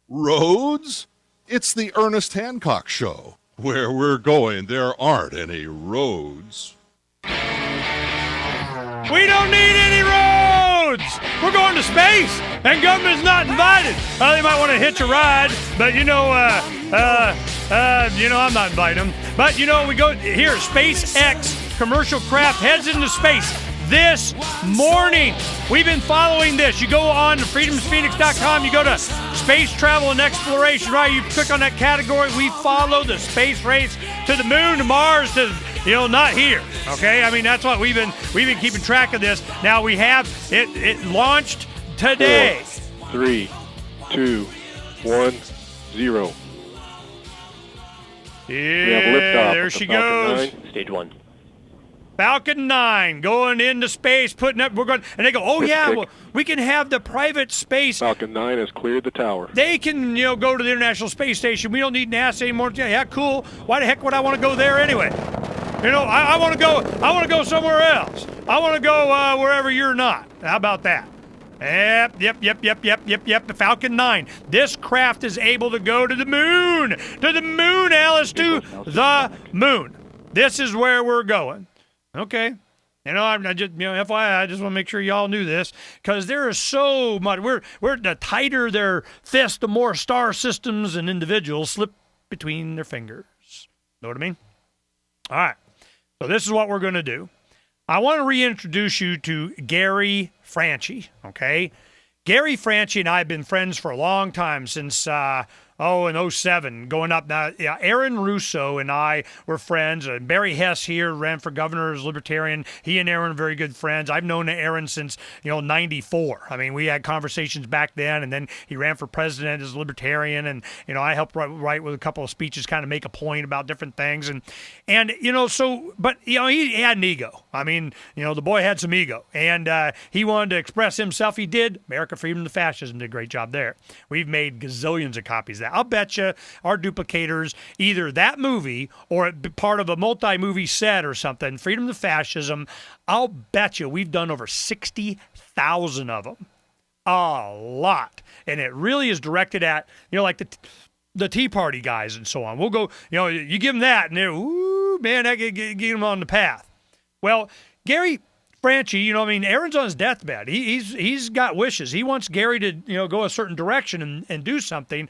Roads? It's the Ernest Hancock Show. Where we're going, there aren't any roads. We don't need any roads. We're going to space, and government's not invited. They might want to hitch a ride, but I'm not inviting them. But we go here. SpaceX commercial craft heads into space this morning. We've been following this. You go on to freedomsphoenix.com. You go to space travel and exploration. Right, you click on that category. We follow the space race to the moon, to Mars, to not here. Okay, I mean that's what we've been keeping track of this. Now we have it launched today. 4, 3, 2, 1, 0. Yeah, we have liftoff. There she goes. Stage 1. Falcon 9 going into space, putting up. We're going, and they go, oh yeah, well, we can have the private space. Falcon 9 has cleared the tower. They can, go to the International Space Station. We don't need NASA anymore. Yeah, cool. Why the heck would I want to go there anyway? I want to go. I want to go somewhere else. I want to go wherever you're not. How about that? Yep. The Falcon 9. This craft is able to go to the moon. To the moon, Alice. To the moon. This is where we're going. Okay. I just, FYI, I just want to make sure y'all knew this, because there is so much. We're the tighter their fist, the more star systems and individuals slip between their fingers. Know what I mean? All right. So this is what we're going to do. I want to reintroduce you to Gary Franchi, okay? Gary Franchi and I have been friends for a long time, since in 07, going up. Now, Aaron Russo and I were friends. Barry Hess here ran for governor as Libertarian. He and Aaron are very good friends. I've known Aaron since, 94. I mean, we had conversations back then, and then he ran for president as Libertarian, and, I helped write with a couple of speeches, kind of make a point about different things. But he had an ego. I mean, the boy had some ego, and he wanted to express himself. He did. America, Freedom to Fascism did a great job there. We've made gazillions of copies of that. I'll bet you our duplicators, either that movie or part of a multi-movie set or something, Freedom to Fascism, I'll bet you we've done over 60,000 of them. A lot. And it really is directed at, like the Tea Party guys and so on. We'll go, you give them that, and they're, ooh, man, that can get them on the path. Well, Gary Franchi, Aaron's on his deathbed. He's got wishes. He wants Gary to, go a certain direction and do something.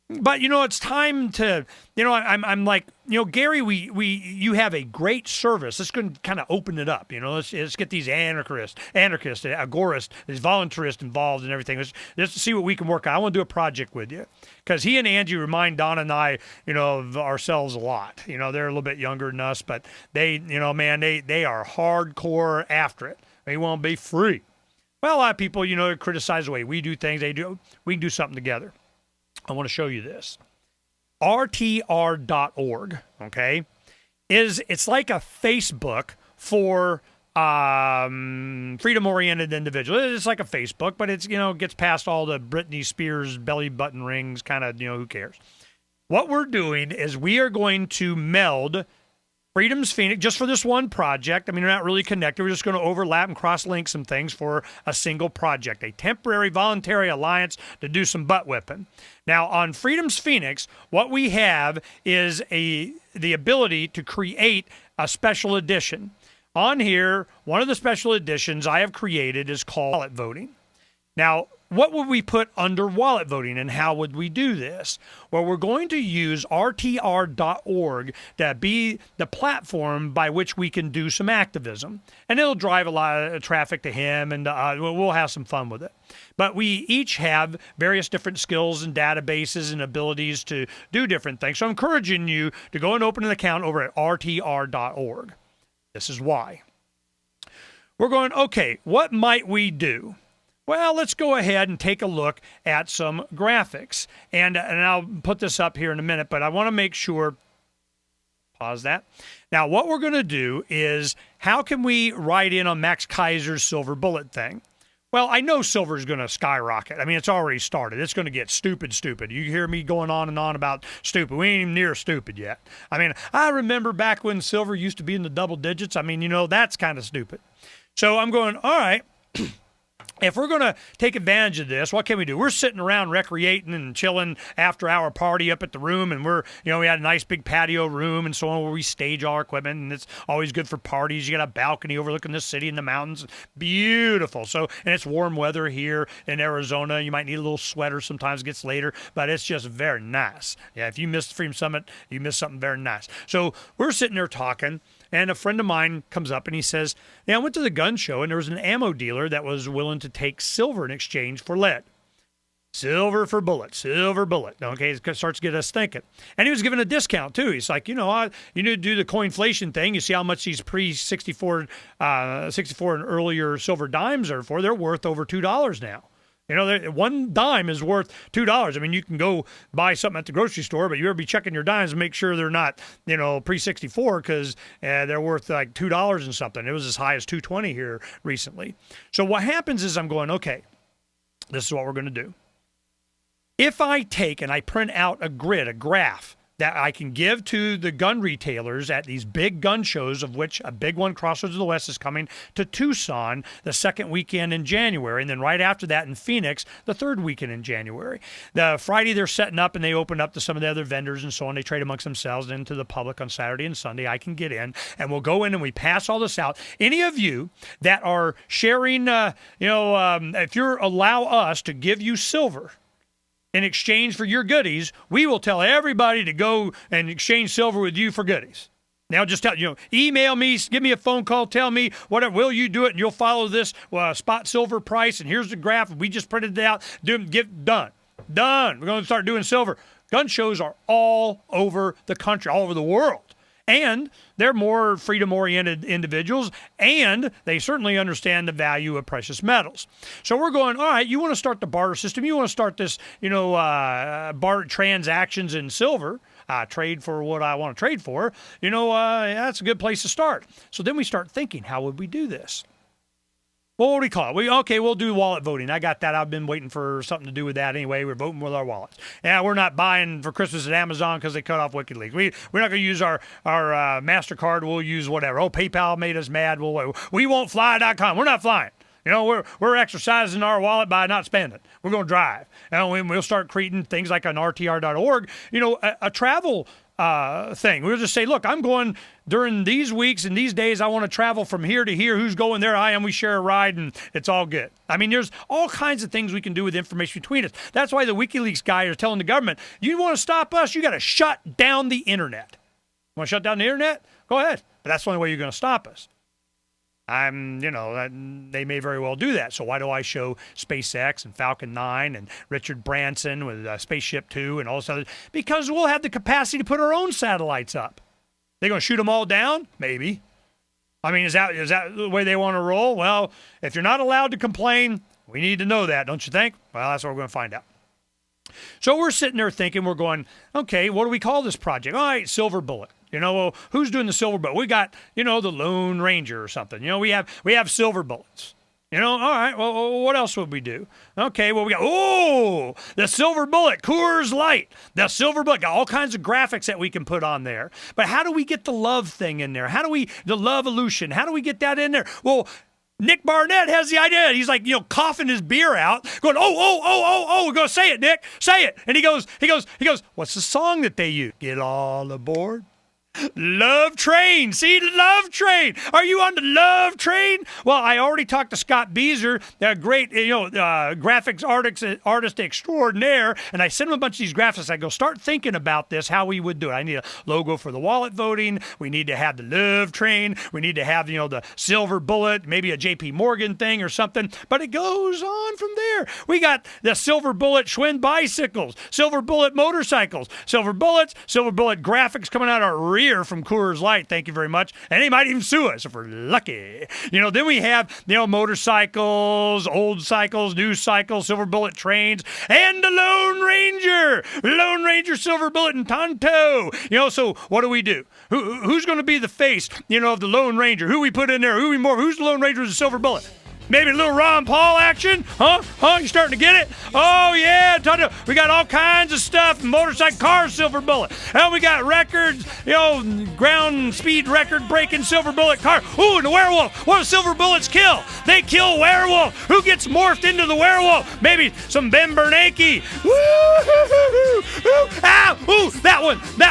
But, it's time to, I'm like, Gary, you have a great service. Let's go and kind of open it up. Let's get these anarchists, agorists, these voluntarists involved and everything. Let's see what we can work on. I want to do a project with you. Because he and Angie remind Donna and I, of ourselves a lot. They're a little bit younger than us, but they, they are hardcore after it. They want to be free. Well, a lot of people, criticize the way we do things. We can do something together. I want to show you this. RTR.org, okay, it's like a Facebook for freedom-oriented individuals. It's like a Facebook, but it's, gets past all the Britney Spears belly button rings, kind of, who cares. What we're doing is we are going to meld Freedom's Phoenix, just for this one project. I mean, they're not really connected. We're just going to overlap and cross-link some things for a single project, a temporary voluntary alliance to do some butt whipping. Now, on Freedom's Phoenix, what we have is the ability to create a special edition. On here, one of the special editions I have created is called wallet voting. Now, what would we put under wallet voting, and how would we do this? Well, we're going to use RTR.org to be the platform by which we can do some activism. And it'll drive a lot of traffic to him, and we'll have some fun with it. But we each have various different skills and databases and abilities to do different things. So I'm encouraging you to go and open an account over at RTR.org. This is why. We're going, okay, what might we do? Well, let's go ahead and take a look at some graphics. And I'll put this up here in a minute, but I want to make sure, pause that. Now, what we're going to do is, how can we ride in on Max Kaiser's silver bullet thing? Well, I know silver is going to skyrocket. I mean, it's already started. It's going to get stupid. You hear me going on and on about stupid. We ain't even near stupid yet. I mean, I remember back when silver used to be in the double digits. I mean, that's kind of stupid. So I'm going, all right. if we're going to take advantage of this, what can we do? We're sitting around recreating and chilling after our party up at the room, and we had a nice big patio room and so on where we stage all our equipment, and it's always good for parties. You got a balcony overlooking the city and the mountains. Beautiful. So, and it's warm weather here in Arizona. You might need a little sweater sometimes. It gets later, but it's just very nice. Yeah, if you missed the Freedom Summit, you missed something very nice. So we're sitting there talking, and a friend of mine comes up and he says, I went to the gun show and there was an ammo dealer that was willing to take silver in exchange for lead. Silver for bullet, silver bullet. Okay, it starts to get us thinking. And he was giving a discount too. He's like, you need to do the coinflation thing. You see how much these pre-64 64 and earlier silver dimes are for. They're worth over $2 now. One dime is worth $2. I mean, you can go buy something at the grocery store, but you better be checking your dimes and make sure they're not, pre-64 because they're worth like $2 and something. It was as high as $2.20 here recently. So what happens is I'm going, okay, this is what we're going to do. If I take and I print out a graph that I can give to the gun retailers at these big gun shows, of which a big one, Crossroads of the West, is coming to Tucson the second weekend in January, and then right after that in Phoenix, the third weekend in January. The Friday they're setting up, and they open up to some of the other vendors and so on. They trade amongst themselves and to the public on Saturday and Sunday. I can get in, and we'll go in and we pass all this out. Any of you that are sharing, if you allow us to give you silver in exchange for your goodies, we will tell everybody to go and exchange silver with you for goodies. Now just email me, give me a phone call, tell me whatever, will you do it, and you'll follow this spot silver price, and here's the graph, we just printed it out, done. We're going to start doing silver. Gun shows are all over the country, all over the world. And they're more freedom-oriented individuals, and they certainly understand the value of precious metals. So we're going, all right, you want to start the barter system. You want to start this, barter transactions in silver, trade for what I want to trade for. That's a good place to start. So then we start thinking, how would we do this? What would we call it? We'll do wallet voting. I got that. I've been waiting for something to do with that anyway. We're voting with our wallets. Yeah, we're not buying for Christmas at Amazon because they cut off WikiLeaks. We're not going to use our MasterCard. We'll use whatever. PayPal made us mad. We won't fly.com. We're not flying. We're exercising our wallet by not spending. We're going to drive. And we'll start creating things like an RTR.org, a travel thing. We'll just say, look, I'm going during these weeks and these days. I want to travel from here to here. Who's going there? I am. We share a ride, and it's all good. I mean, there's all kinds of things we can do with information between us. That's why the WikiLeaks guy is telling the government, you want to stop us? You got to shut down the internet. You want to shut down the internet? Go ahead. But that's the only way you're going to stop us. They may very well do that. So why do I show SpaceX and Falcon 9 and Richard Branson with Spaceship Two and all this other? Because we'll have the capacity to put our own satellites up. They're going to shoot them all down? Maybe. I mean, is that the way they want to roll? Well, if you're not allowed to complain, we need to know that, don't you think? Well, that's what we're going to find out. So we're sitting there thinking, we're going, okay, what do we call this project? All right, Silver Bullet. Who's doing the silver bullet? We got, the Lone Ranger or something. We have silver bullets. All right, well, what else would we do? Okay, well, we got, the silver bullet, Coors Light, the silver bullet, got all kinds of graphics that we can put on there. But how do we get the love thing in there? The love illusion, how do we get that in there? Well, Nick Barnett has the idea. He's like, coughing his beer out, going, oh, we're going to say it, Nick, say it. And he goes, what's the song that they use? Get all aboard. Love Train. See, Love Train. Are you on the Love Train? Well, I already talked to Scott Beezer, a great, graphics artist extraordinaire, and I sent him a bunch of these graphics. I go, start thinking about this, how we would do it. I need a logo for the wallet voting. We need to have the Love Train. We need to have, the silver bullet, maybe a JP Morgan thing or something. But it goes on from there. We got the silver bullet Schwinn bicycles, silver bullet motorcycles, silver bullets, silver bullet graphics coming out our rear from Coors Light. Thank you very much. And they might even sue us if we're lucky. Then we have, motorcycles, old cycles, new cycles, silver bullet trains, and the Lone Ranger, silver bullet and Tonto. So what do we do? Who's going to be the face, of the Lone Ranger? Who we put in there? Who's the Lone Ranger with the silver bullet? Maybe a little Ron Paul action? Huh? You starting to get it? Oh, yeah. We got all kinds of stuff. Motorcycle cars, Silver Bullet. And we got records, ground speed record breaking Silver Bullet car. Ooh, and the werewolf. What do Silver Bullets kill? They kill werewolf. Who gets morphed into the werewolf? Maybe some Ben Bernanke. Woo! Ah! Ooh, that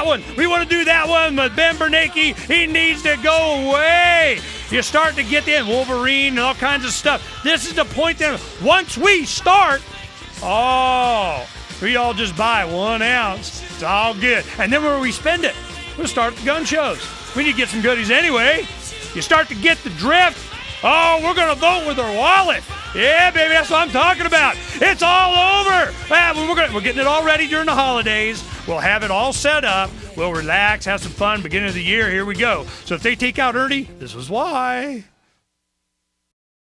one. We want to do that one, but Ben Bernanke, he needs to go away. You start to get in Wolverine and all kinds of stuff. This is the point that once we start, we all just buy 1 ounce. It's all good. And then where we spend it, we'll start the gun shows. We need to get some goodies anyway. You start to get the drift. Oh, we're going to vote with our wallet. Yeah, baby, that's what I'm talking about. It's all over. We're getting it all ready during the holidays. We'll have it all set up. We'll relax, have some fun. Beginning of the year, here we go. So if they take out Ernie, this is why.